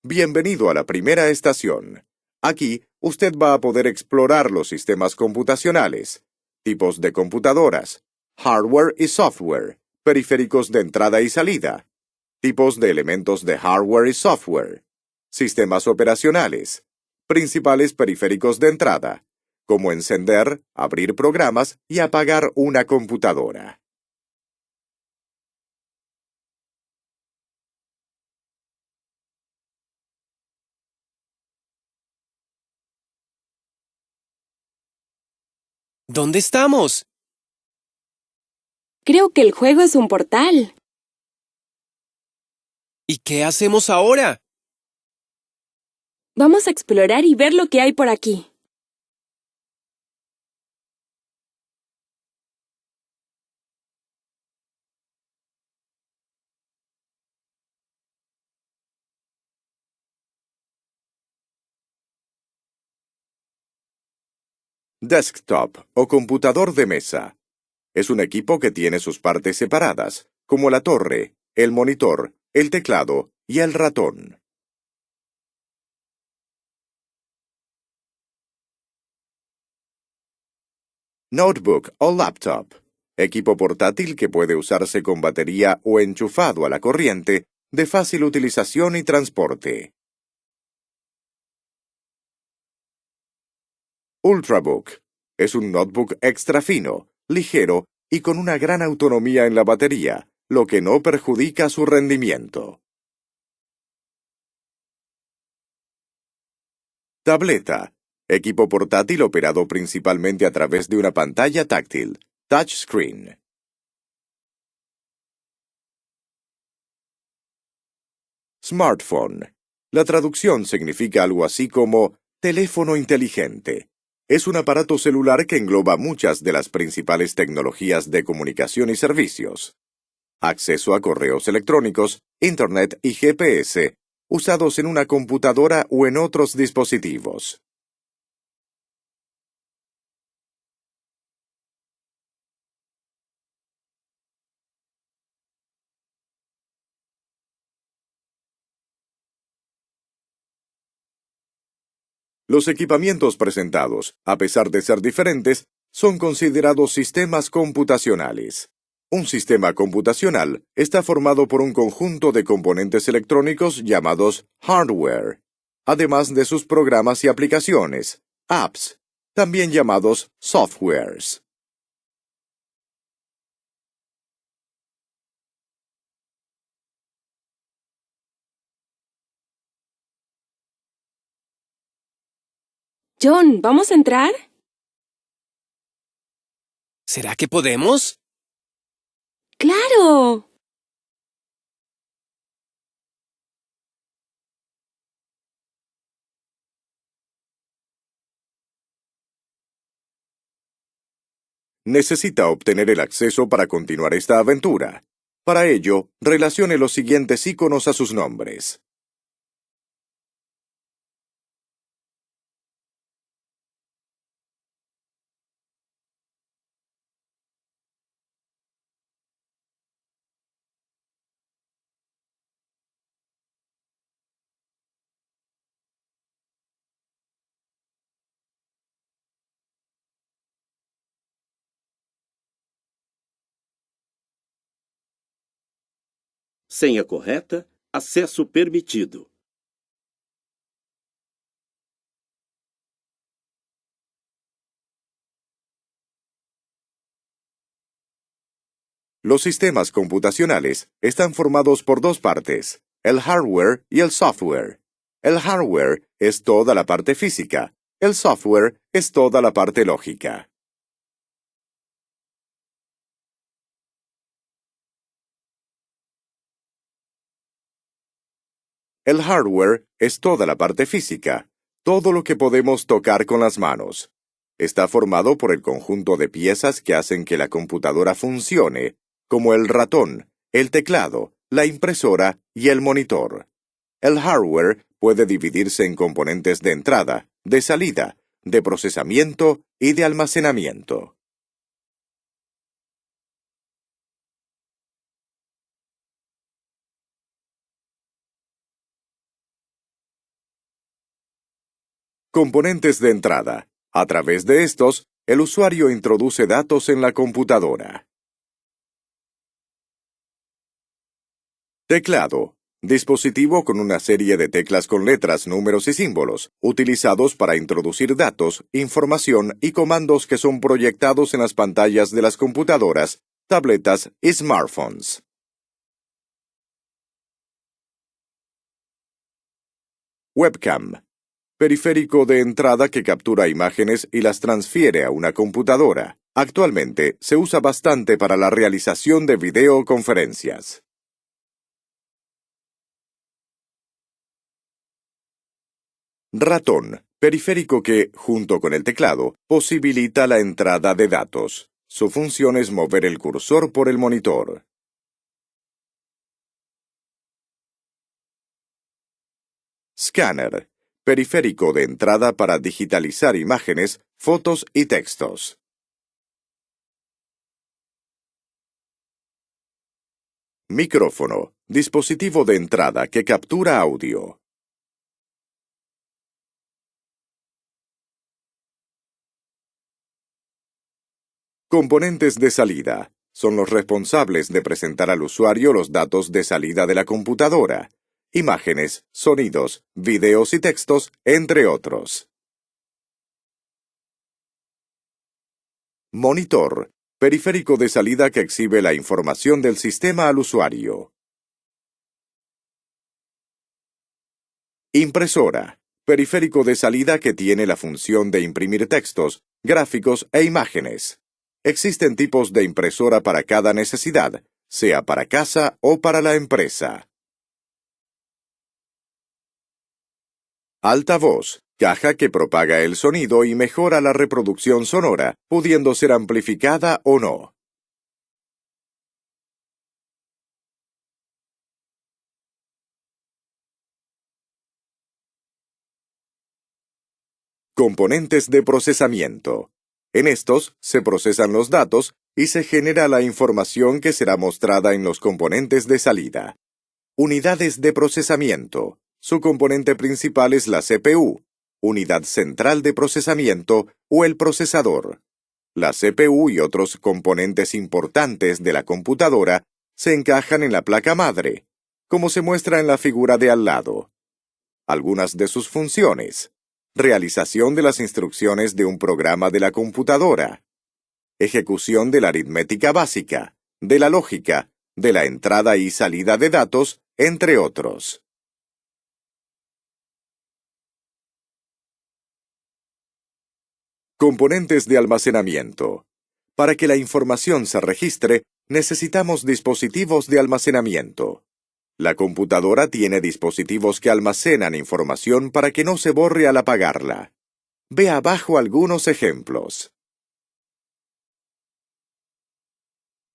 Bienvenido a la primera estación. Aquí, usted va a poder explorar los sistemas computacionales, tipos de computadoras, hardware y software, periféricos de entrada y salida, tipos de elementos de hardware y software, sistemas operacionales, principales periféricos de entrada, como encender, abrir programas y apagar una computadora. ¿Dónde estamos? Creo que el juego es un portal. ¿Y qué hacemos ahora? Vamos a explorar y ver lo que hay por aquí. Desktop o computador de mesa. Es un equipo que tiene sus partes separadas, como la torre, el monitor, el teclado y el ratón. Notebook o laptop. Equipo portátil que puede usarse con batería o enchufado a la corriente, de fácil utilización y transporte. Ultrabook. Es un notebook extra fino, ligero y con una gran autonomía en la batería, lo que no perjudica su rendimiento. Tableta. Equipo portátil operado principalmente a través de una pantalla táctil, touchscreen. Smartphone. La traducción significa algo así como teléfono inteligente. Es un aparato celular que engloba muchas de las principales tecnologías de comunicación y servicios. Acceso a correos electrónicos, Internet y GPS, usados en una computadora o en otros dispositivos. Los equipamientos presentados, a pesar de ser diferentes, son considerados sistemas computacionales. Un sistema computacional está formado por un conjunto de componentes electrónicos llamados hardware, además de sus programas y aplicaciones, apps, también llamados softwares. John, ¿vamos a entrar? ¿Será que podemos? ¡Claro! Necesita obtener el acceso para continuar esta aventura. Para ello, relacione los siguientes iconos a sus nombres. Senha correta, acesso permitido. Los sistemas computacionales están formados por dos partes, el hardware y el software. El hardware es toda la parte física, el software es toda la parte lógica. El hardware es toda la parte física, todo lo que podemos tocar con las manos. Está formado por el conjunto de piezas que hacen que la computadora funcione, como el ratón, el teclado, la impresora y el monitor. El hardware puede dividirse en componentes de entrada, de salida, de procesamiento y de almacenamiento. Componentes de entrada. A través de estos, el usuario introduce datos en la computadora. Teclado. Dispositivo con una serie de teclas con letras, números y símbolos, utilizados para introducir datos, información y comandos que son proyectados en las pantallas de las computadoras, tabletas y smartphones. Webcam. Periférico de entrada que captura imágenes y las transfiere a una computadora. Actualmente se usa bastante para la realización de videoconferencias. Ratón. Periférico que, junto con el teclado, posibilita la entrada de datos. Su función es mover el cursor por el monitor. Scanner. Periférico de entrada para digitalizar imágenes, fotos y textos. Micrófono. Dispositivo de entrada que captura audio. Componentes de salida. Son los responsables de presentar al usuario los datos de salida de la computadora. Imágenes, sonidos, videos y textos, entre otros. Monitor. Periférico de salida que exhibe la información del sistema al usuario. Impresora. Periférico de salida que tiene la función de imprimir textos, gráficos e imágenes. Existen tipos de impresora para cada necesidad, sea para casa o para la empresa. Altavoz. Caja que propaga el sonido y mejora la reproducción sonora, pudiendo ser amplificada o no. Componentes de procesamiento. En estos se procesan los datos y se genera la información que será mostrada en los componentes de salida. Unidades de procesamiento. Su componente principal es la CPU, unidad central de procesamiento o el procesador. La CPU y otros componentes importantes de la computadora se encajan en la placa madre, como se muestra en la figura de al lado. Algunas de sus funciones. Realización de las instrucciones de un programa de la computadora. Ejecución de la aritmética básica, de la lógica, de la entrada y salida de datos, entre otros. Componentes de almacenamiento. Para que la información se registre, necesitamos dispositivos de almacenamiento. La computadora tiene dispositivos que almacenan información para que no se borre al apagarla. Ve abajo algunos ejemplos.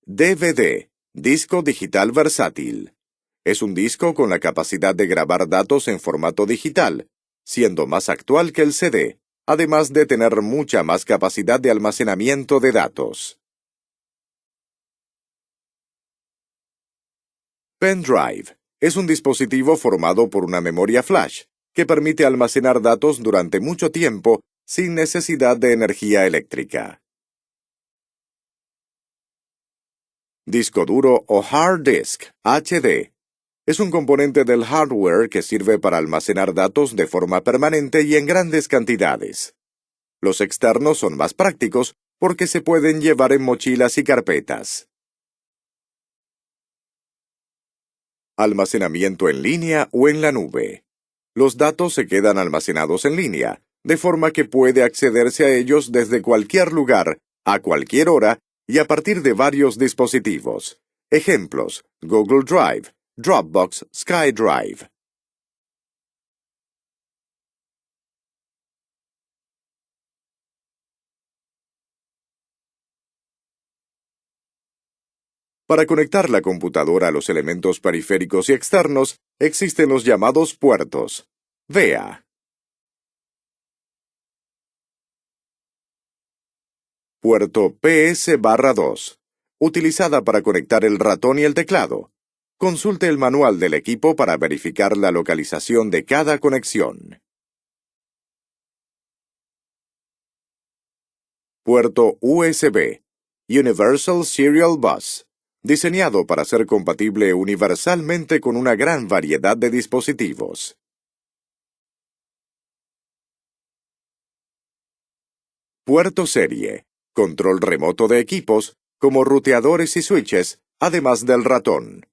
DVD, disco digital versátil. Es un disco con la capacidad de grabar datos en formato digital, siendo más actual que el CD, además de tener mucha más capacidad de almacenamiento de datos. Pendrive. Es un dispositivo formado por una memoria flash, que permite almacenar datos durante mucho tiempo sin necesidad de energía eléctrica. Disco duro o hard disk, HD. Es un componente del hardware que sirve para almacenar datos de forma permanente y en grandes cantidades. Los externos son más prácticos porque se pueden llevar en mochilas y carpetas. Almacenamiento en línea o en la nube. Los datos se quedan almacenados en línea, de forma que puede accederse a ellos desde cualquier lugar, a cualquier hora y a partir de varios dispositivos. Ejemplos: Google Drive, Dropbox, SkyDrive. Para conectar la computadora a los elementos periféricos y externos, existen los llamados puertos. Vea. Puerto PS/2. Utilizada para conectar el ratón y el teclado. Consulte el manual del equipo para verificar la localización de cada conexión. Puerto USB, Universal Serial Bus, diseñado para ser compatible universalmente con una gran variedad de dispositivos. Puerto serie, control remoto de equipos, como ruteadores y switches, además del ratón.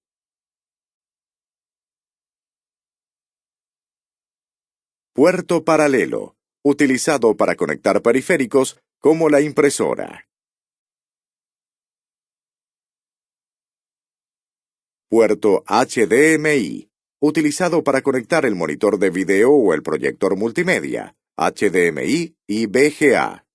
Puerto paralelo, utilizado para conectar periféricos como la impresora. Puerto HDMI, utilizado para conectar el monitor de video o el proyector multimedia, HDMI y VGA.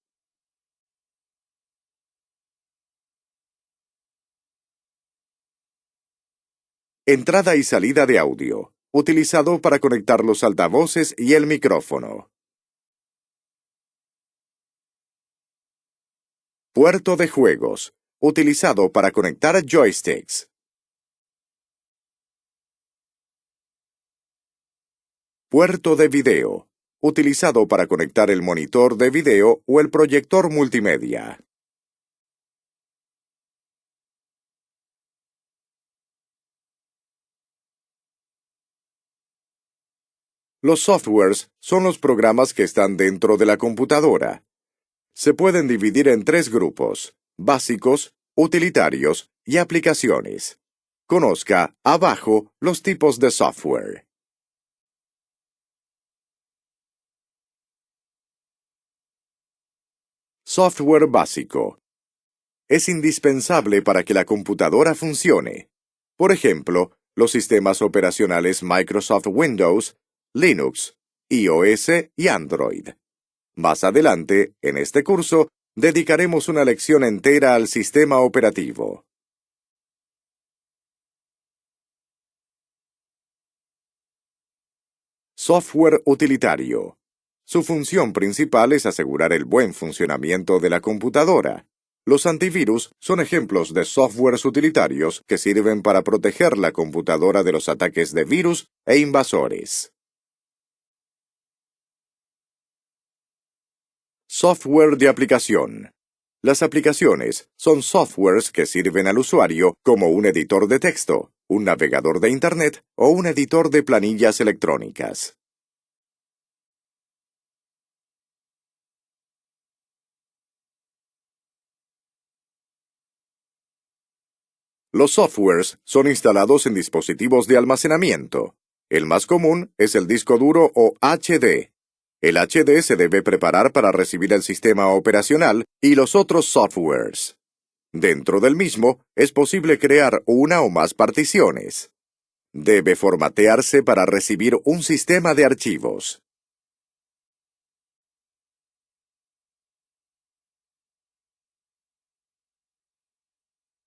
Entrada y salida de audio, utilizado para conectar los altavoces y el micrófono. Puerto de juegos, utilizado para conectar joysticks. Puerto de video, utilizado para conectar el monitor de video o el proyector multimedia. Los softwares son los programas que están dentro de la computadora. Se pueden dividir en 3 grupos: básicos, utilitarios y aplicaciones. Conozca abajo los tipos de software. Software básico. Es indispensable para que la computadora funcione. Por ejemplo, los sistemas operacionales Microsoft Windows, Linux, iOS y Android. Más adelante, en este curso, dedicaremos una lección entera al sistema operativo. Software utilitario. Su función principal es asegurar el buen funcionamiento de la computadora. Los antivirus son ejemplos de softwares utilitarios que sirven para proteger la computadora de los ataques de virus e invasores. Software de aplicación. Las aplicaciones son softwares que sirven al usuario como un editor de texto, un navegador de Internet o un editor de planillas electrónicas. Los softwares son instalados en dispositivos de almacenamiento. El más común es el disco duro o HD. El HD se debe preparar para recibir el sistema operacional y los otros softwares. Dentro del mismo, es posible crear una o más particiones. Debe formatearse para recibir un sistema de archivos.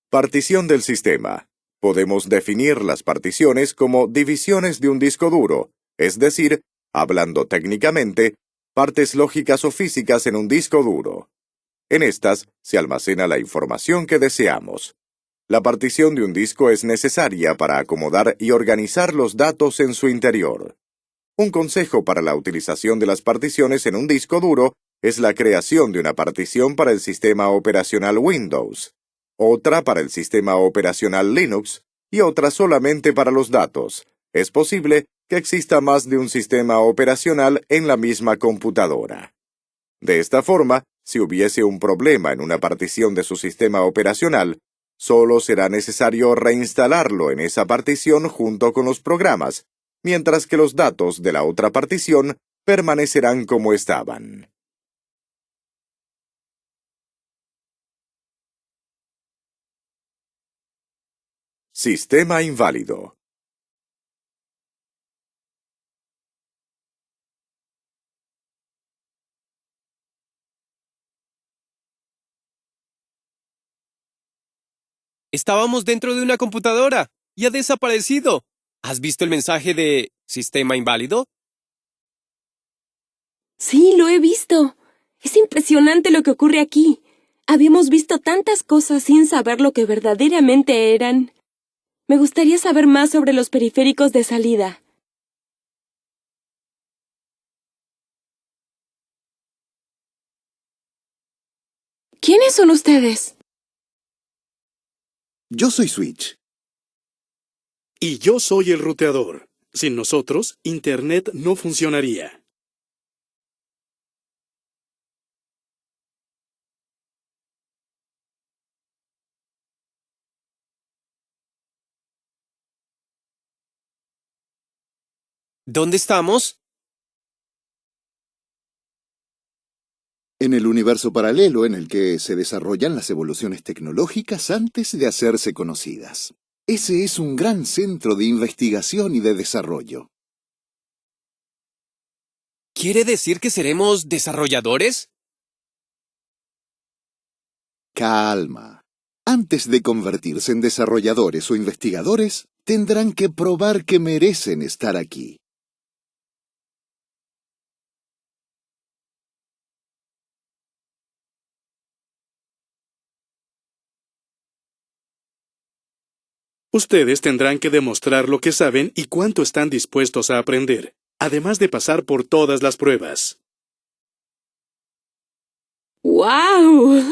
Partición del sistema. Podemos definir las particiones como divisiones de un disco duro, es decir, hablando técnicamente, partes lógicas o físicas en un disco duro. En estas se almacena la información que deseamos. La partición de un disco es necesaria para acomodar y organizar los datos en su interior. Un consejo para la utilización de las particiones en un disco duro es la creación de una partición para el sistema operacional Windows, otra para el sistema operacional Linux y otra solamente para los datos. Es posible que exista más de un sistema operacional en la misma computadora. De esta forma, si hubiese un problema en una partición de su sistema operacional, solo será necesario reinstalarlo en esa partición junto con los programas, mientras que los datos de la otra partición permanecerán como estaban. Sistema inválido. Estábamos dentro de una computadora y ha desaparecido. ¿Has visto el mensaje de sistema inválido? Sí, lo he visto. Es impresionante lo que ocurre aquí. Habíamos visto tantas cosas sin saber lo que verdaderamente eran. Me gustaría saber más sobre los periféricos de salida. ¿Quiénes son ustedes? Yo soy Switch. Y yo soy el ruteador. Sin nosotros, Internet no funcionaría. ¿Dónde estamos? En el universo paralelo en el que se desarrollan las evoluciones tecnológicas antes de hacerse conocidas. Ese es un gran centro de investigación y de desarrollo. ¿Quiere decir que seremos desarrolladores? Calma. Antes de convertirse en desarrolladores o investigadores, tendrán que probar que merecen estar aquí. Ustedes tendrán que demostrar lo que saben y cuánto están dispuestos a aprender, además de pasar por todas las pruebas. ¡Guau!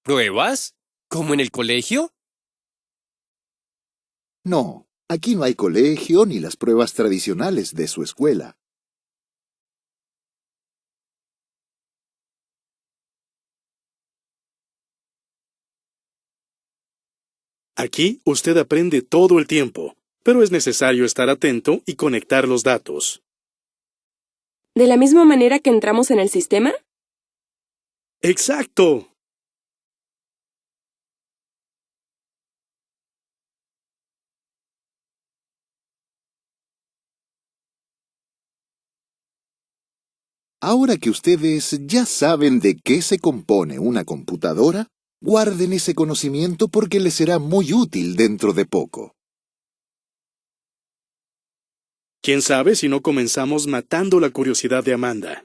¿Pruebas? ¿Como en el colegio? No, aquí no hay colegio ni las pruebas tradicionales de su escuela. Aquí usted aprende todo el tiempo, pero es necesario estar atento y conectar los datos. ¿De la misma manera que entramos en el sistema? ¡Exacto! Ahora que ustedes ya saben de qué se compone una computadora, guarden ese conocimiento porque les será muy útil dentro de poco. ¿Quién sabe si no comenzamos matando la curiosidad de Amanda?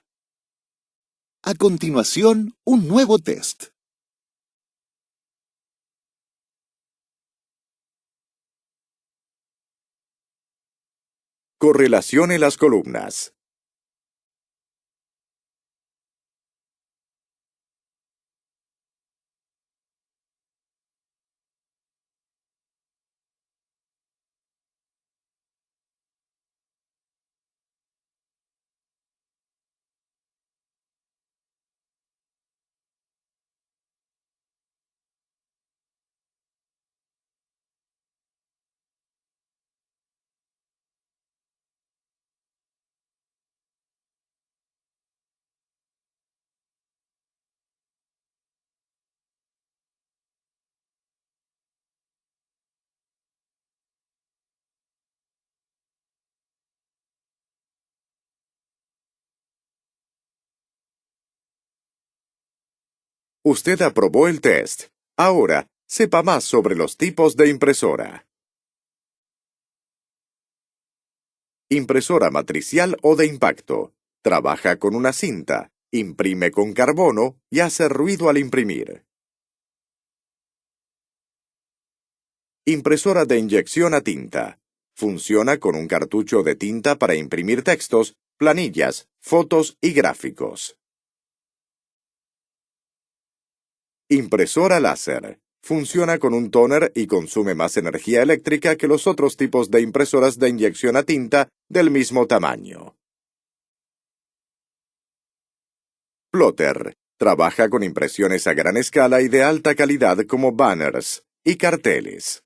A continuación, un nuevo test. Correlacione las columnas. Usted aprobó el test. Ahora, sepa más sobre los tipos de impresora. Impresora matricial o de impacto. Trabaja con una cinta, imprime con carbono y hace ruido al imprimir. Impresora de inyección a tinta. Funciona con un cartucho de tinta para imprimir textos, planillas, fotos y gráficos. Impresora láser. Funciona con un tóner y consume más energía eléctrica que los otros tipos de impresoras de inyección a tinta del mismo tamaño. Plotter. Trabaja con impresiones a gran escala y de alta calidad como banners y carteles.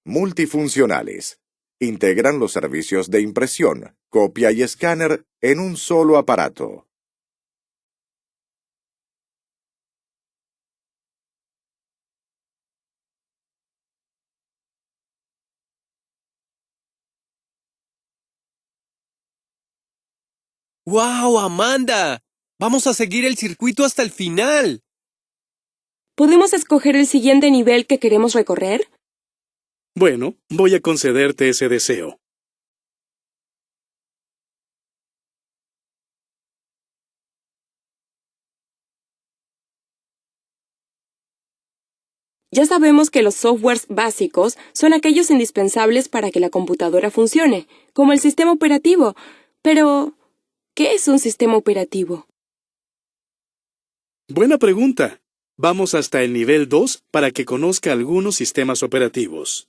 Multifuncionales. Integran los servicios de impresión, copia y escáner en un solo aparato. ¡Wow, Amanda! Vamos a seguir el circuito hasta el final. ¿Podemos escoger el siguiente nivel que queremos recorrer? Bueno, voy a concederte ese deseo. Ya sabemos que los softwares básicos son aquellos indispensables para que la computadora funcione, como el sistema operativo. Pero, ¿qué es un sistema operativo? Buena pregunta. Vamos hasta el nivel 2 para que conozca algunos sistemas operativos.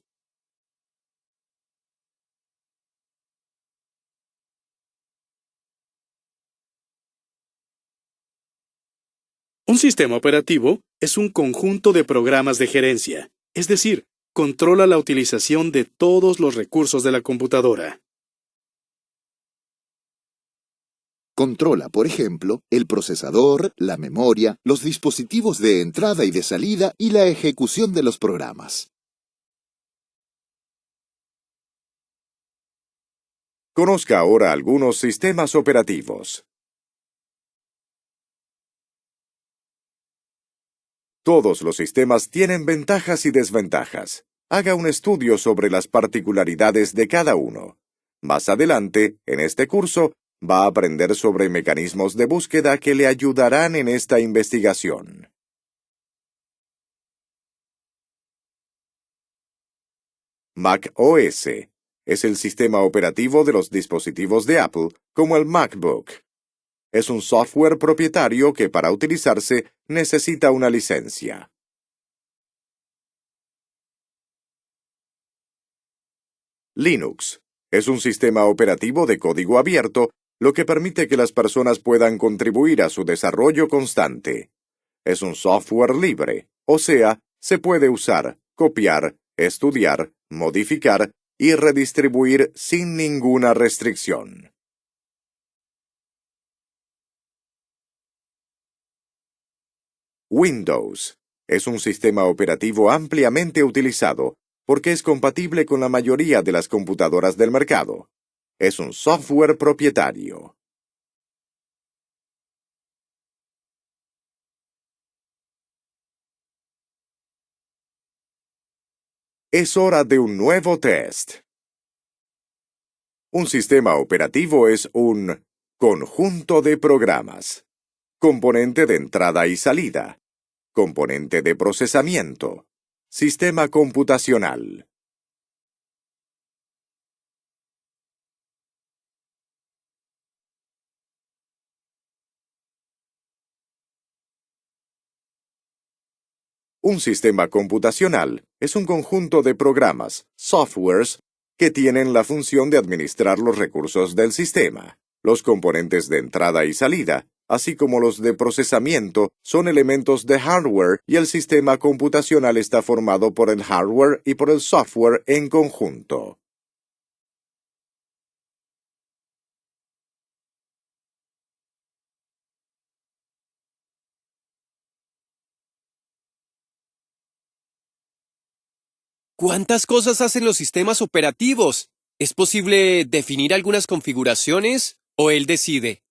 Un sistema operativo es un conjunto de programas de gerencia, es decir, controla la utilización de todos los recursos de la computadora. Controla, por ejemplo, el procesador, la memoria, los dispositivos de entrada y de salida y la ejecución de los programas. Conozca ahora algunos sistemas operativos. Todos los sistemas tienen ventajas y desventajas. Haga un estudio sobre las particularidades de cada uno. Más adelante, en este curso, va a aprender sobre mecanismos de búsqueda que le ayudarán en esta investigación. Mac OS es el sistema operativo de los dispositivos de Apple, como el MacBook. Es un software propietario que para utilizarse necesita una licencia. Linux es un sistema operativo de código abierto, lo que permite que las personas puedan contribuir a su desarrollo constante. Es un software libre, o sea, se puede usar, copiar, estudiar, modificar y redistribuir sin ninguna restricción. Windows es un sistema operativo ampliamente utilizado porque es compatible con la mayoría de las computadoras del mercado. Es un software propietario. Es hora de un nuevo test. Un sistema operativo es un conjunto de programas, componente de entrada y salida, componente de procesamiento, sistema computacional. Un sistema computacional es un conjunto de programas, softwares, que tienen la función de administrar los recursos del sistema. Los componentes de entrada y salida, así como los de procesamiento, son elementos de hardware y el sistema computacional está formado por el hardware y por el software en conjunto. ¿Cuántas cosas hacen los sistemas operativos? ¿Es posible definir algunas configuraciones o él decide?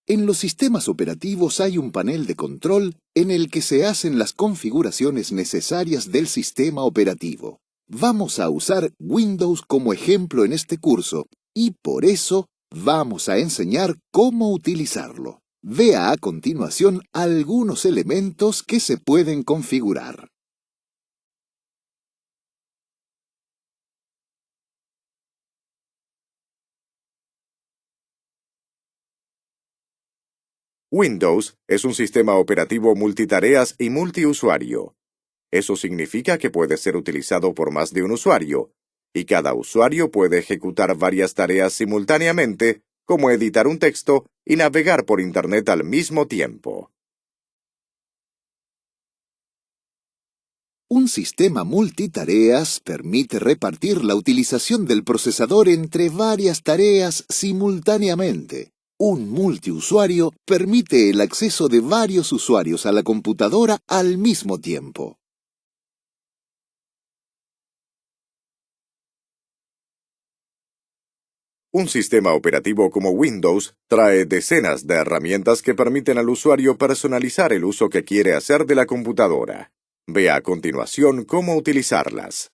En los sistemas operativos hay un panel de control en el que se hacen las configuraciones necesarias del sistema operativo. Vamos a usar Windows como ejemplo en este curso y por eso vamos a enseñar cómo utilizarlo. Vea a continuación algunos elementos que se pueden configurar. Windows es un sistema operativo multitareas y multiusuario. Eso significa que puede ser utilizado por más de un usuario, y cada usuario puede ejecutar varias tareas simultáneamente, como editar un texto y navegar por Internet al mismo tiempo. Un sistema multitareas permite repartir la utilización del procesador entre varias tareas simultáneamente. Un multiusuario permite el acceso de varios usuarios a la computadora al mismo tiempo. Un sistema operativo como Windows trae decenas de herramientas que permiten al usuario personalizar el uso que quiere hacer de la computadora. Vea a continuación cómo utilizarlas.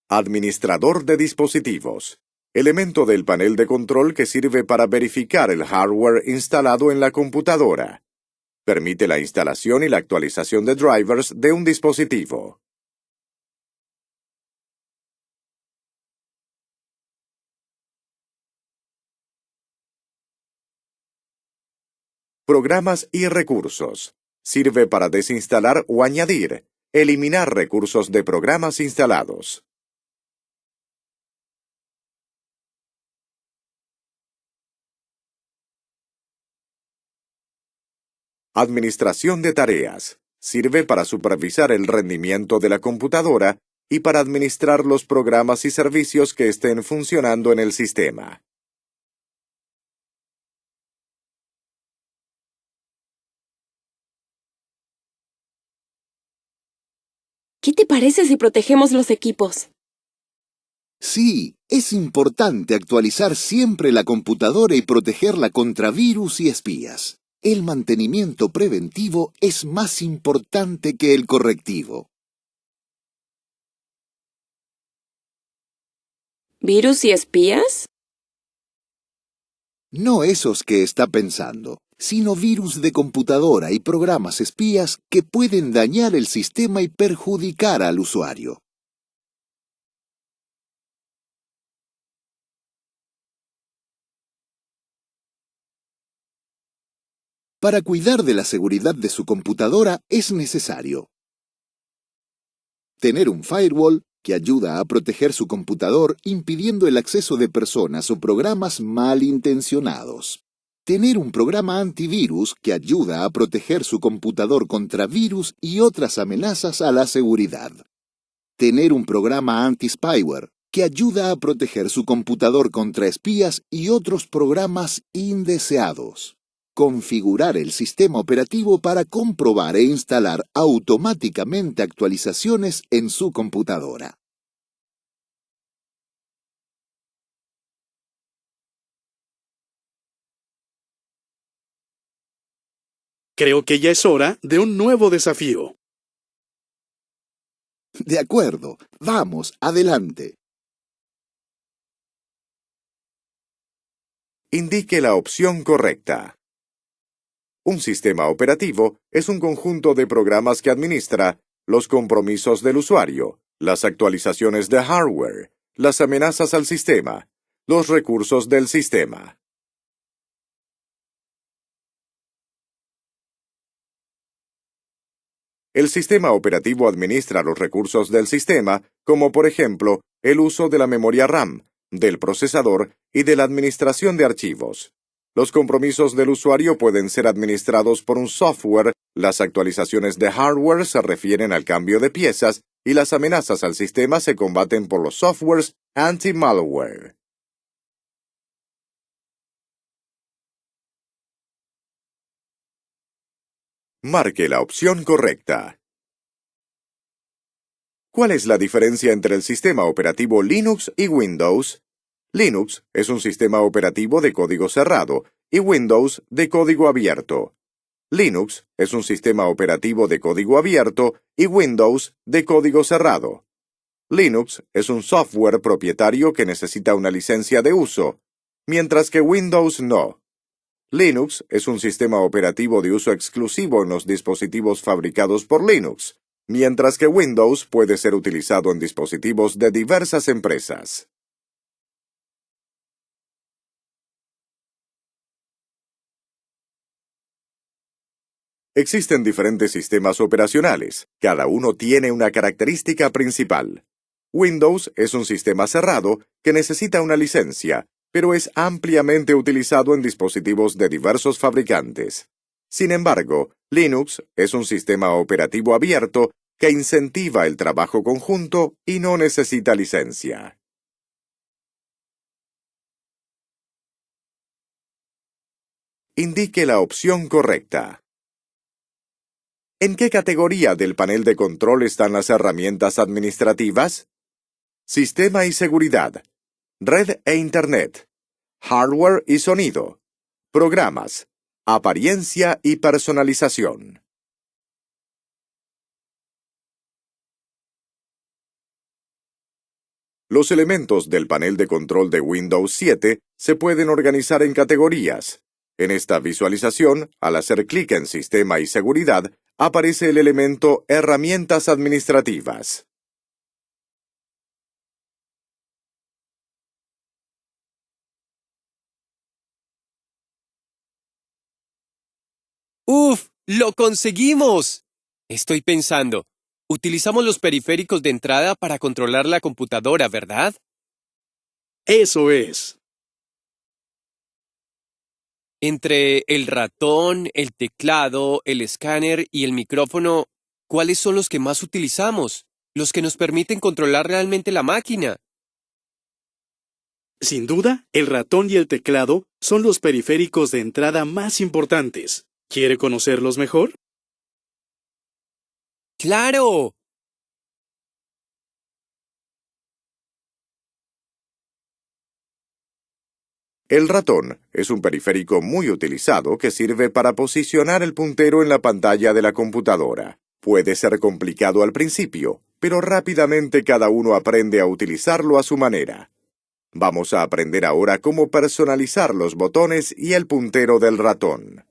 Administrador de dispositivos. Elemento del panel de control que sirve para verificar el hardware instalado en la computadora. Permite la instalación y la actualización de drivers de un dispositivo. Programas y recursos. Sirve para desinstalar o añadir, eliminar recursos de programas instalados. Administración de tareas. Sirve para supervisar el rendimiento de la computadora y para administrar los programas y servicios que estén funcionando en el sistema. ¿Qué te parece si protegemos los equipos? Sí, es importante actualizar siempre la computadora y protegerla contra virus y espías. El mantenimiento preventivo es más importante que el correctivo. ¿Virus y espías? No esos que está pensando, sino virus de computadora y programas espías que pueden dañar el sistema y perjudicar al usuario. Para cuidar de la seguridad de su computadora es necesario tener un firewall que ayuda a proteger su computador impidiendo el acceso de personas o programas malintencionados. Tener un programa antivirus que ayuda a proteger su computador contra virus y otras amenazas a la seguridad. Tener un programa anti-spyware que ayuda a proteger su computador contra espías y otros programas indeseados. Configurar el sistema operativo para comprobar e instalar automáticamente actualizaciones en su computadora. Creo que ya es hora de un nuevo desafío. De acuerdo, vamos, adelante. Indique la opción correcta. Un sistema operativo es un conjunto de programas que administra los compromisos del usuario, las actualizaciones de hardware, las amenazas al sistema, los recursos del sistema. El sistema operativo administra los recursos del sistema, como por ejemplo, el uso de la memoria RAM, del procesador y de la administración de archivos. Los compromisos del usuario pueden ser administrados por un software, las actualizaciones de hardware se refieren al cambio de piezas y las amenazas al sistema se combaten por los softwares anti-malware. Marque la opción correcta. ¿Cuál es la diferencia entre el sistema operativo Linux y Windows? Linux es un sistema operativo de código cerrado y Windows de código abierto. Linux es un sistema operativo de código abierto y Windows de código cerrado. Linux es un software propietario que necesita una licencia de uso, mientras que Windows no. Linux es un sistema operativo de uso exclusivo en los dispositivos fabricados por Linux, mientras que Windows puede ser utilizado en dispositivos de diversas empresas. Existen diferentes sistemas operacionales, cada uno tiene una característica principal. Windows es un sistema cerrado que necesita una licencia, pero es ampliamente utilizado en dispositivos de diversos fabricantes. Sin embargo, Linux es un sistema operativo abierto que incentiva el trabajo conjunto y no necesita licencia. Indique la opción correcta. ¿En qué categoría del panel de control están las herramientas administrativas? Sistema y seguridad, red e Internet, hardware y sonido, programas, apariencia y personalización. Los elementos del panel de control de Windows 7 se pueden organizar en categorías. En esta visualización, al hacer clic en Sistema y Seguridad, aparece el elemento Herramientas administrativas. ¡Uf! ¡Lo conseguimos! Estoy pensando, utilizamos los periféricos de entrada para controlar la computadora, ¿verdad? Eso es. Entre el ratón, el teclado, el escáner y el micrófono, ¿cuáles son los que más utilizamos? Los que nos permiten controlar realmente la máquina. Sin duda, el ratón y el teclado son los periféricos de entrada más importantes. ¿Quiere conocerlos mejor? ¡Claro! El ratón es un periférico muy utilizado que sirve para posicionar el puntero en la pantalla de la computadora. Puede ser complicado al principio, pero rápidamente cada uno aprende a utilizarlo a su manera. Vamos a aprender ahora cómo personalizar los botones y el puntero del ratón.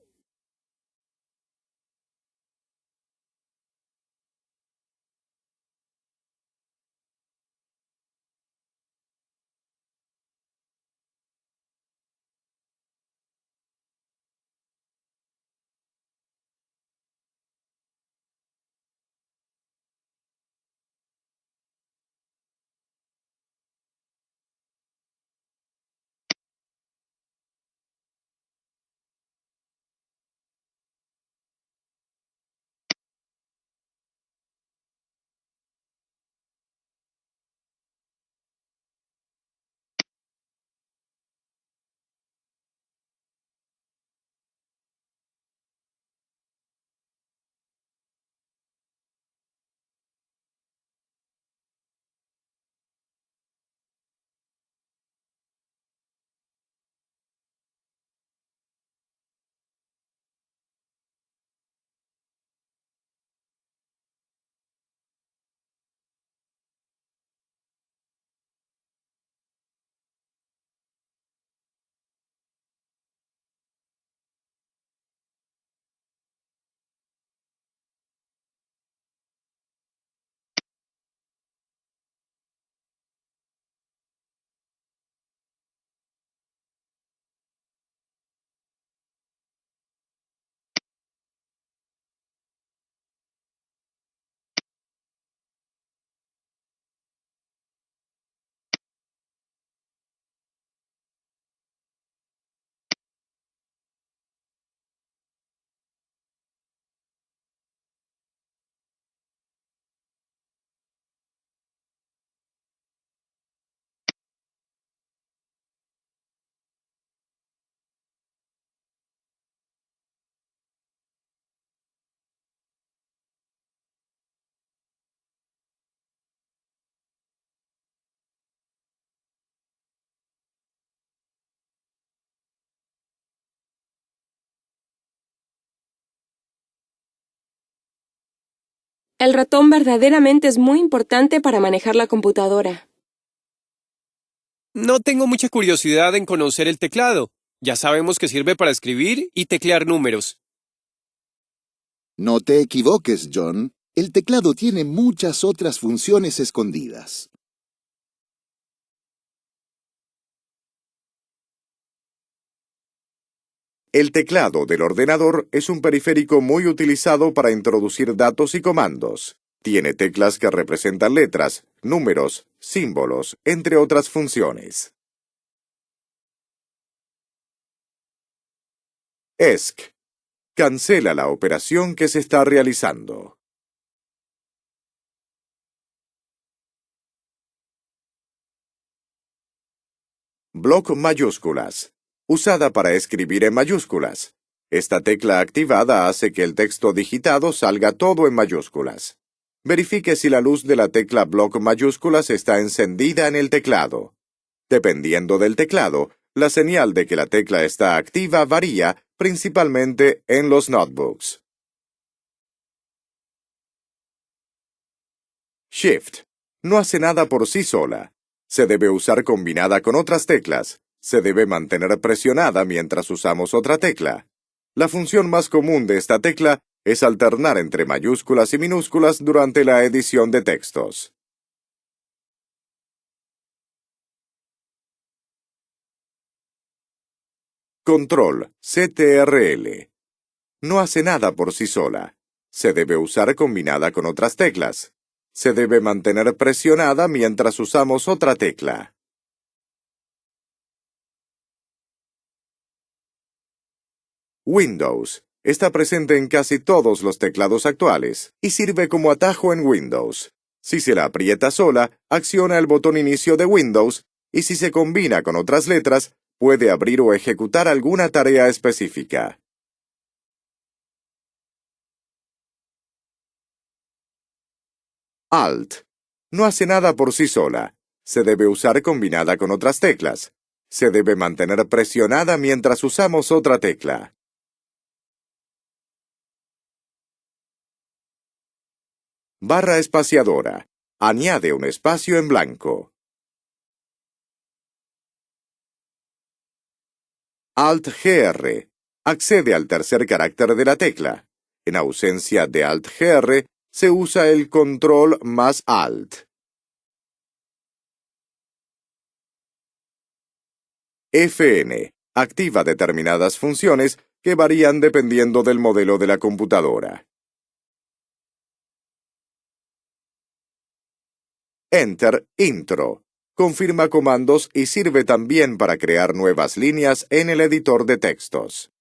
El ratón verdaderamente es muy importante para manejar la computadora. No tengo mucha curiosidad en conocer el teclado. Ya sabemos que sirve para escribir y teclear números. No te equivoques, John. El teclado tiene muchas otras funciones escondidas. El teclado del ordenador es un periférico muy utilizado para introducir datos y comandos. Tiene teclas que representan letras, números, símbolos, entre otras funciones. ESC. Cancela la operación que se está realizando. Bloc mayúsculas. Usada para escribir en mayúsculas. Esta tecla activada hace que el texto digitado salga todo en mayúsculas. Verifique si la luz de la tecla bloc mayúsculas está encendida en el teclado. Dependiendo del teclado, la señal de que la tecla está activa varía, principalmente en los notebooks. Shift. No hace nada por sí sola. Se debe usar combinada con otras teclas. Se debe mantener presionada mientras usamos otra tecla. La función más común de esta tecla es alternar entre mayúsculas y minúsculas durante la edición de textos. Control, CTRL. No hace nada por sí sola. Se debe usar combinada con otras teclas. Se debe mantener presionada mientras usamos otra tecla. Windows. Está presente en casi todos los teclados actuales y sirve como atajo en Windows. Si se la aprieta sola, acciona el botón inicio de Windows y si se combina con otras letras, puede abrir o ejecutar alguna tarea específica. Alt. No hace nada por sí sola. Se debe usar combinada con otras teclas. Se debe mantener presionada mientras usamos otra tecla. Barra espaciadora. Añade un espacio en blanco. Alt-GR. Accede al tercer carácter de la tecla. En ausencia de Alt-GR, se usa el control más Alt. FN. Activa determinadas funciones que varían dependiendo del modelo de la computadora. Enter Intro. Confirma comandos y sirve también para crear nuevas líneas en el editor de textos.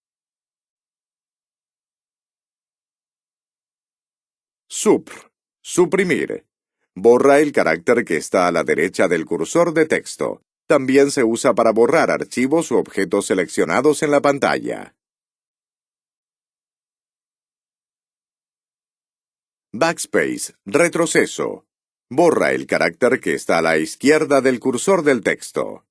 Supr. Suprimir. Borra el carácter que está a la derecha del cursor de texto. También se usa para borrar archivos u objetos seleccionados en la pantalla. Backspace. Retroceso. Borra el carácter que está a la izquierda del cursor del texto.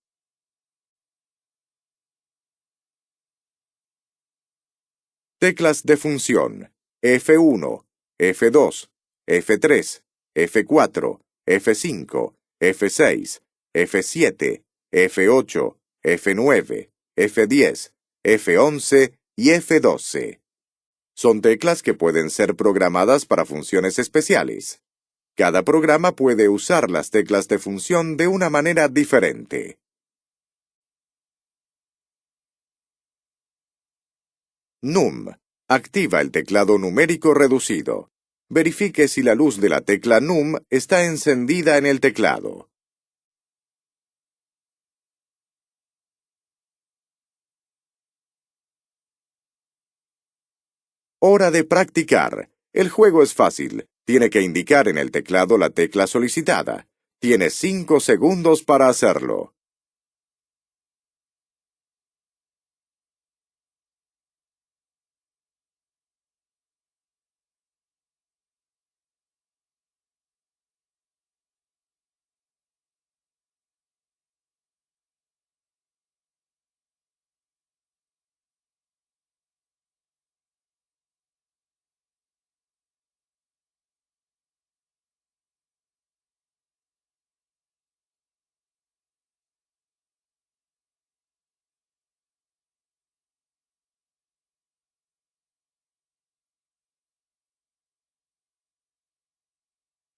Teclas de función. F1, F2, F3, F4, F5, F6, F7, F8, F9, F10, F11 y F12. Son teclas que pueden ser programadas para funciones especiales. Cada programa puede usar las teclas de función de una manera diferente. Num. Activa el teclado numérico reducido. Verifique si la luz de la tecla Num está encendida en el teclado. Hora de practicar. El juego es fácil. Tiene que indicar en el teclado la tecla solicitada. Tiene 5 segundos para hacerlo.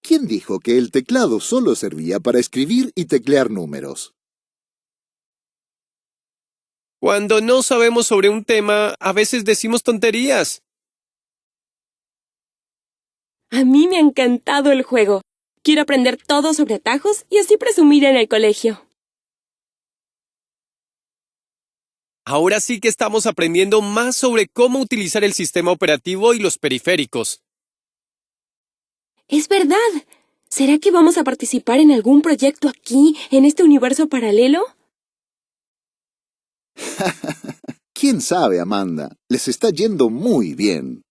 ¿Quién dijo que el teclado solo servía para escribir y teclear números? Cuando no sabemos sobre un tema, a veces decimos tonterías. A mí me ha encantado el juego. Quiero aprender todo sobre atajos y así presumir en el colegio. Ahora sí que estamos aprendiendo más sobre cómo utilizar el sistema operativo y los periféricos. Es verdad. ¿Será que vamos a participar en algún proyecto aquí, en este universo paralelo? ¿Quién sabe, Amanda? Les está yendo muy bien.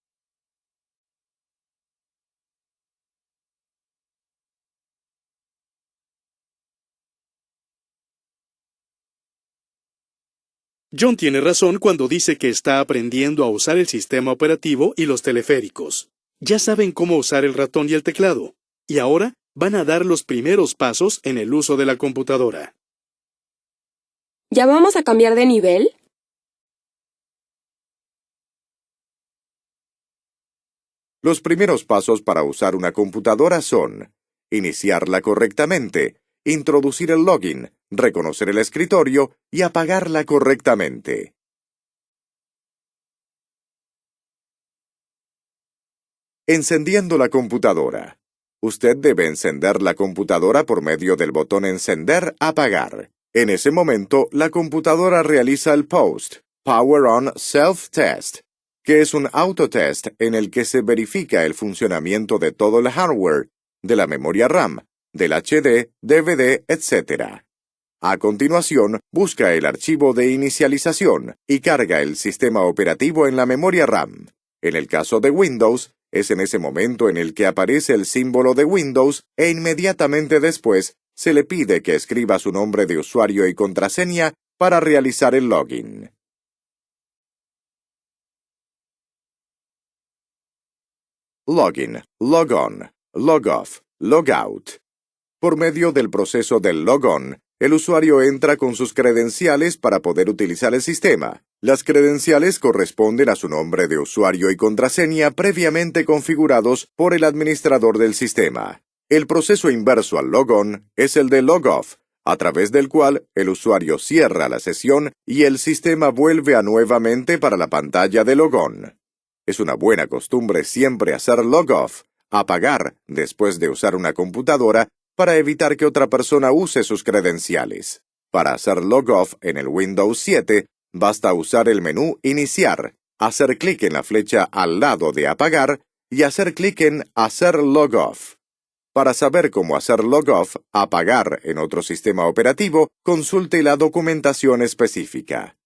John tiene razón cuando dice que está aprendiendo a usar el sistema operativo y los teleféricos. Ya saben cómo usar el ratón y el teclado. Y ahora van a dar los primeros pasos en el uso de la computadora. ¿Ya vamos a cambiar de nivel? Los primeros pasos para usar una computadora son iniciarla correctamente, introducir el login, reconocer el escritorio y apagarla correctamente. Encendiendo la computadora. Usted debe encender la computadora por medio del botón Encender-Apagar. En ese momento, la computadora realiza el POST, Power On Self-Test, que es un autotest en el que se verifica el funcionamiento de todo el hardware, de la memoria RAM, del HD, DVD, etc. A continuación, busca el archivo de inicialización y carga el sistema operativo en la memoria RAM. En el caso de Windows, es en ese momento en el que aparece el símbolo de Windows e inmediatamente después se le pide que escriba su nombre de usuario y contraseña para realizar el login. Login, Logon, Logoff, Logout. Por medio del proceso del logon, el usuario entra con sus credenciales para poder utilizar el sistema. Las credenciales corresponden a su nombre de usuario y contraseña previamente configurados por el administrador del sistema. El proceso inverso al logon es el de logoff, a través del cual el usuario cierra la sesión y el sistema vuelve a nuevamente para la pantalla de logon. Es una buena costumbre siempre hacer logoff, apagar después de usar una computadora para evitar que otra persona use sus credenciales. Para hacer logoff en el Windows 7, basta usar el menú Iniciar, hacer clic en la flecha al lado de Apagar y hacer clic en Hacer logoff. Para saber cómo hacer logoff, apagar en otro sistema operativo, consulte la documentación específica.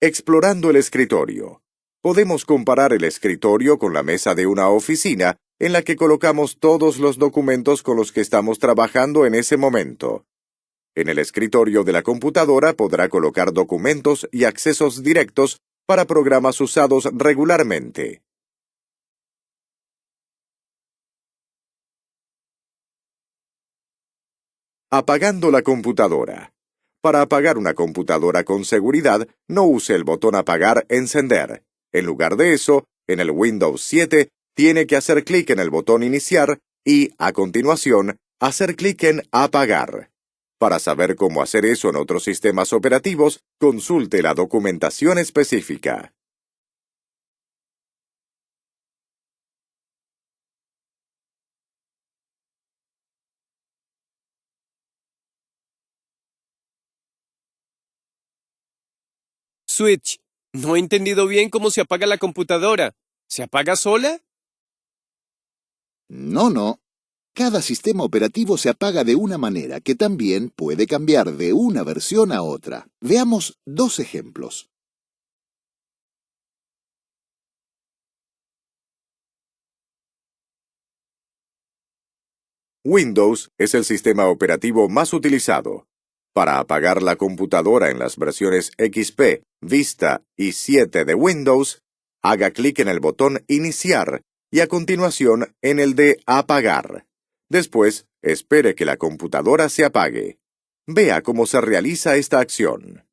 Explorando el escritorio. Podemos comparar el escritorio con la mesa de una oficina en la que colocamos todos los documentos con los que estamos trabajando en ese momento. En el escritorio de la computadora podrá colocar documentos y accesos directos para programas usados regularmente. Apagando la computadora. Para apagar una computadora con seguridad, no use el botón Apagar-Encender. En lugar de eso, en el Windows 7, tiene que hacer clic en el botón Iniciar y, a continuación, hacer clic en Apagar. Para saber cómo hacer eso en otros sistemas operativos, consulte la documentación específica. Switch. No he entendido bien cómo se apaga la computadora. ¿Se apaga sola? No. Cada sistema operativo se apaga de una manera que también puede cambiar de una versión a otra. Veamos dos ejemplos. Windows es el sistema operativo más utilizado. Para apagar la computadora en las versiones XP, Vista y 7 de Windows, haga clic en el botón Iniciar y a continuación en el de Apagar. Después, espere que la computadora se apague. Vea cómo se realiza esta acción.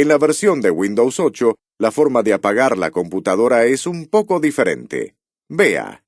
En la versión de Windows 8, la forma de apagar la computadora es un poco diferente. Vea.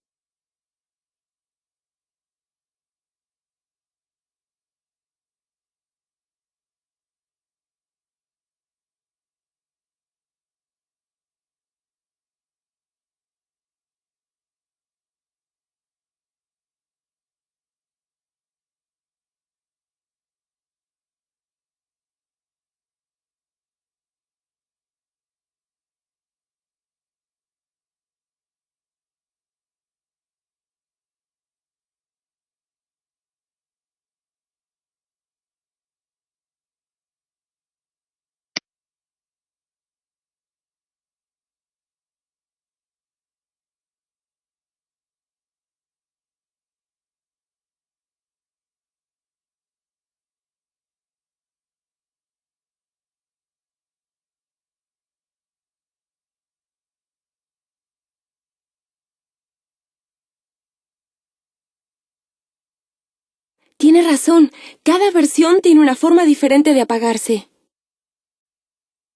Tiene razón. Cada versión tiene una forma diferente de apagarse.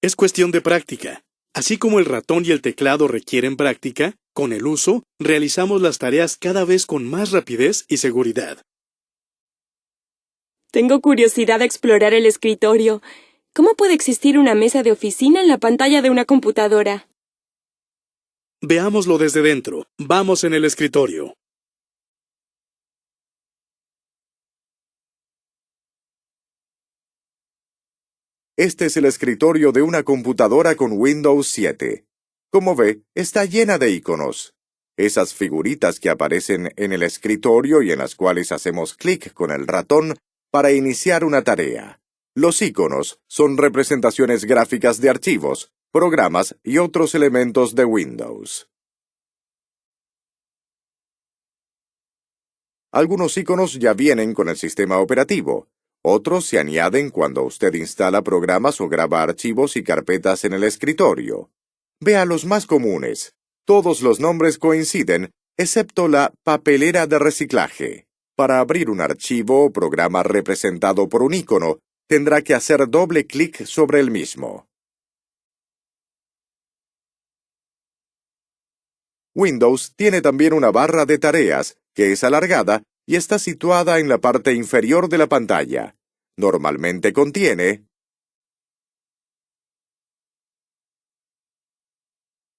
Es cuestión de práctica. Así como el ratón y el teclado requieren práctica, con el uso, realizamos las tareas cada vez con más rapidez y seguridad. Tengo curiosidad de explorar el escritorio. ¿Cómo puede existir una mesa de oficina en la pantalla de una computadora? Veámoslo desde dentro. Vamos en el escritorio. Este es el escritorio de una computadora con Windows 7. Como ve, está llena de iconos. Esas figuritas que aparecen en el escritorio y en las cuales hacemos clic con el ratón para iniciar una tarea. Los iconos son representaciones gráficas de archivos, programas y otros elementos de Windows. Algunos iconos ya vienen con el sistema operativo. Otros se añaden cuando usted instala programas o graba archivos y carpetas en el escritorio. Vea los más comunes. Todos los nombres coinciden, excepto la papelera de reciclaje. Para abrir un archivo o programa representado por un icono, tendrá que hacer doble clic sobre el mismo. Windows tiene también una barra de tareas, que es alargada y está situada en la parte inferior de la pantalla. Normalmente contiene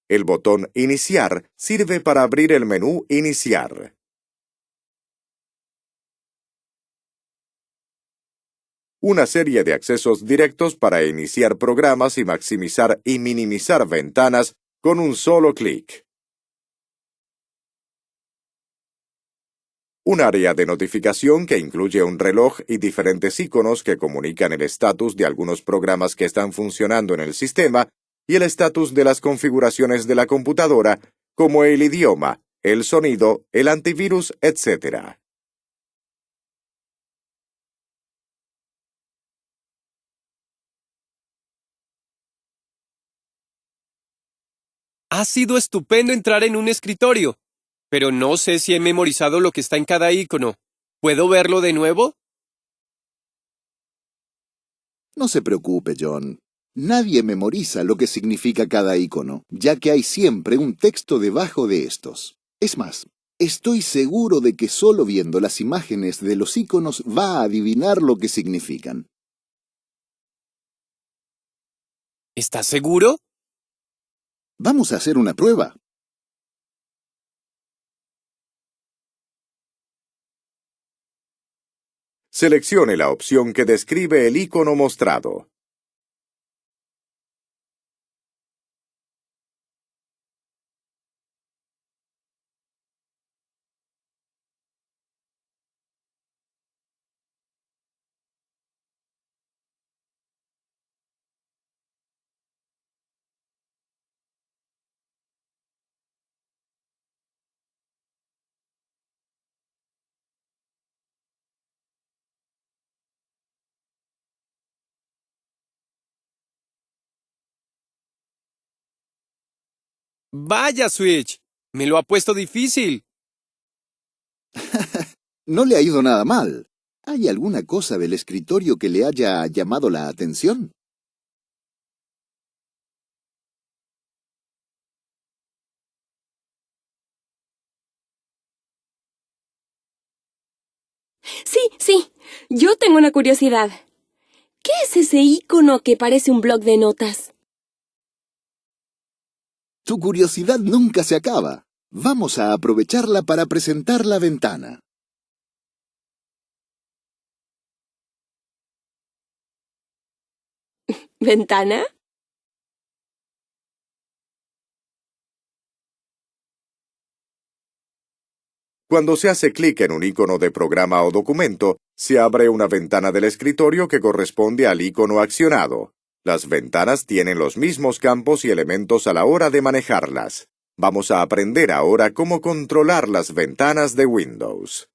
el botón Iniciar sirve para abrir el menú Iniciar. Una serie de accesos directos para iniciar programas y maximizar y minimizar ventanas con un solo clic. Un área de notificación que incluye un reloj y diferentes iconos que comunican el estatus de algunos programas que están funcionando en el sistema y el estatus de las configuraciones de la computadora, como el idioma, el sonido, el antivirus, etc. Ha sido estupendo entrar en un escritorio, pero no sé si he memorizado lo que está en cada icono. ¿Puedo verlo de nuevo? No se preocupe, John. Nadie memoriza lo que significa cada icono, ya que hay siempre un texto debajo de estos. Es más, estoy seguro de que solo viendo las imágenes de los iconos va a adivinar lo que significan. ¿Estás seguro? Vamos a hacer una prueba. Seleccione la opción que describe el icono mostrado. Vaya, Switch. Me lo ha puesto difícil. No le ha ido nada mal. ¿Hay alguna cosa del escritorio que le haya llamado la atención? Sí. Yo tengo una curiosidad. ¿Qué es ese icono que parece un bloc de notas? Tu curiosidad nunca se acaba. Vamos a aprovecharla para presentar la ventana. ¿Ventana? Cuando se hace clic en un icono de programa o documento, se abre una ventana del escritorio que corresponde al icono accionado. Las ventanas tienen los mismos campos y elementos a la hora de manejarlas. Vamos a aprender ahora cómo controlar las ventanas de Windows.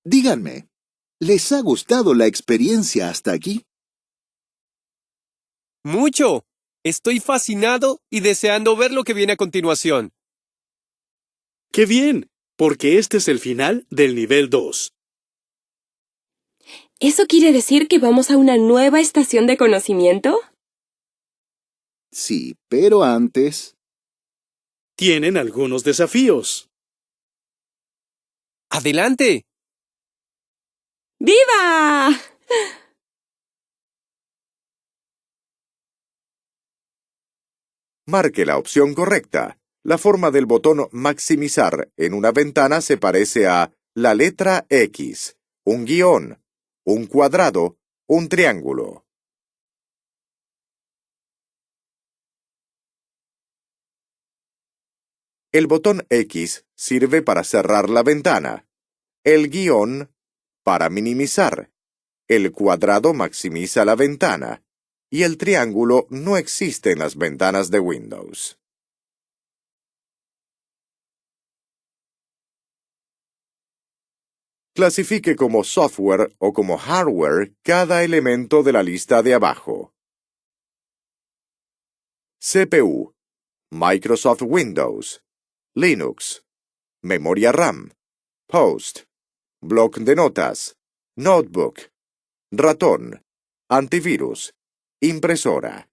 Díganme, ¿les ha gustado la experiencia hasta aquí? ¡Mucho! Estoy fascinado y deseando ver lo que viene a continuación. ¡Qué bien! Porque este es el final del nivel 2. ¿Eso quiere decir que vamos a una nueva estación de conocimiento? Sí, pero antes... Tienen algunos desafíos. ¡Adelante! ¡Viva! Marque la opción correcta. La forma del botón maximizar en una ventana se parece a la letra X, un guión, un cuadrado, un triángulo. El botón X sirve para cerrar la ventana, el guión para minimizar, el cuadrado maximiza la ventana y el triángulo no existe en las ventanas de Windows. Clasifique como software o como hardware cada elemento de la lista de abajo. CPU, Microsoft Windows, Linux, memoria RAM, Post, bloc de notas, notebook, ratón, antivirus, impresora.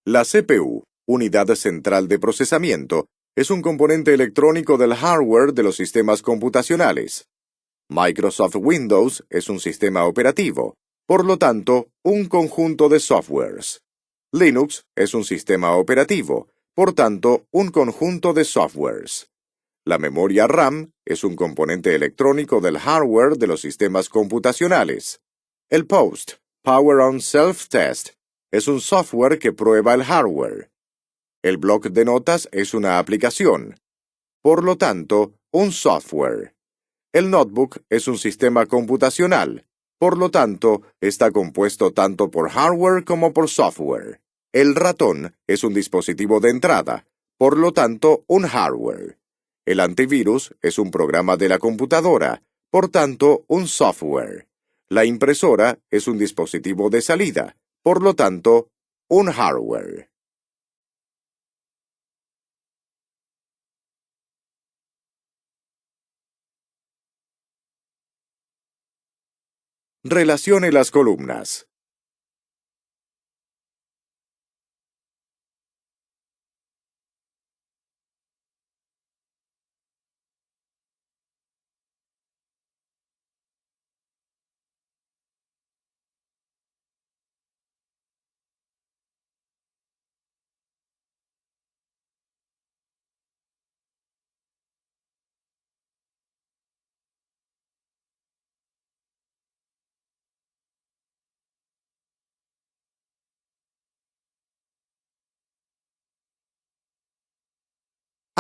La CPU, unidad central de procesamiento, es un componente electrónico del hardware de los sistemas computacionales. Microsoft Windows es un sistema operativo, por lo tanto, un conjunto de softwares. Linux es un sistema operativo, por tanto, un conjunto de softwares. La memoria RAM es un componente electrónico del hardware de los sistemas computacionales. El POST, Power on Self-Test, es un software que prueba el hardware. El bloc de notas es una aplicación. Por lo tanto, un software. El notebook es un sistema computacional. Por lo tanto, está compuesto tanto por hardware como por software. El ratón es un dispositivo de entrada. Por lo tanto, un hardware. El antivirus es un programa de la computadora. Por tanto, un software. La impresora es un dispositivo de salida. Por lo tanto, un hardware. Relacione las columnas.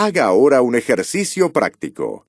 Haga ahora un ejercicio práctico.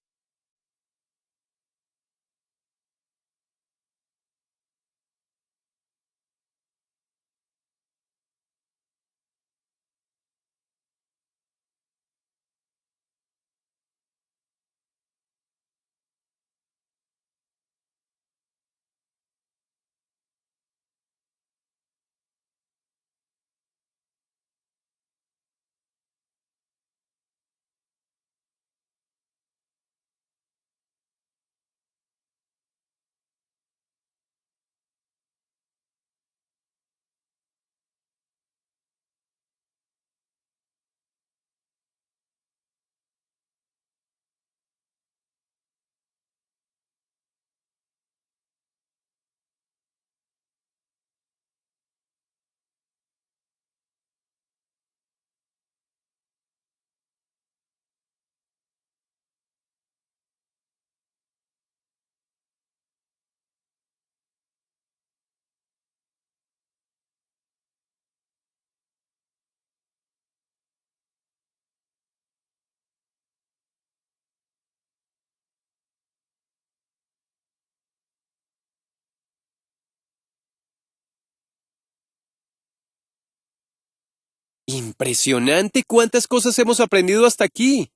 Impresionante cuántas cosas hemos aprendido hasta aquí.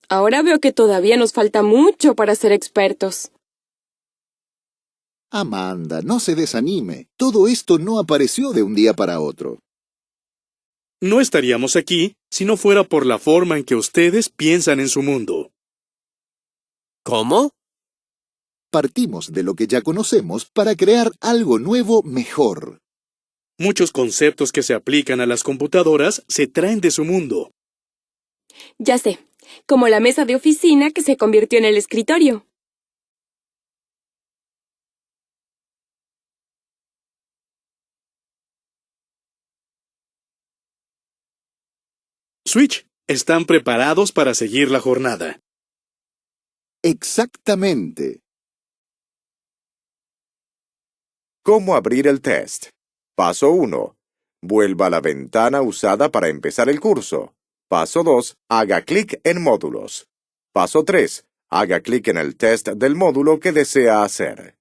Ahora veo que todavía nos falta mucho para ser expertos. Amanda, no se desanime. Todo esto no apareció de un día para otro. No estaríamos aquí si no fuera por la forma en que ustedes piensan en su mundo. ¿Cómo? Partimos de lo que ya conocemos para crear algo nuevo mejor. Muchos conceptos que se aplican a las computadoras se traen de su mundo. Ya sé, como la mesa de oficina que se convirtió en el escritorio. Switch, ¿están preparados para seguir la jornada? Exactamente. ¿Cómo abrir el test? Paso 1. Vuelva a la ventana usada para empezar el curso. Paso 2. Haga clic en Módulos. Paso 3. Haga clic en el test del módulo que desea hacer.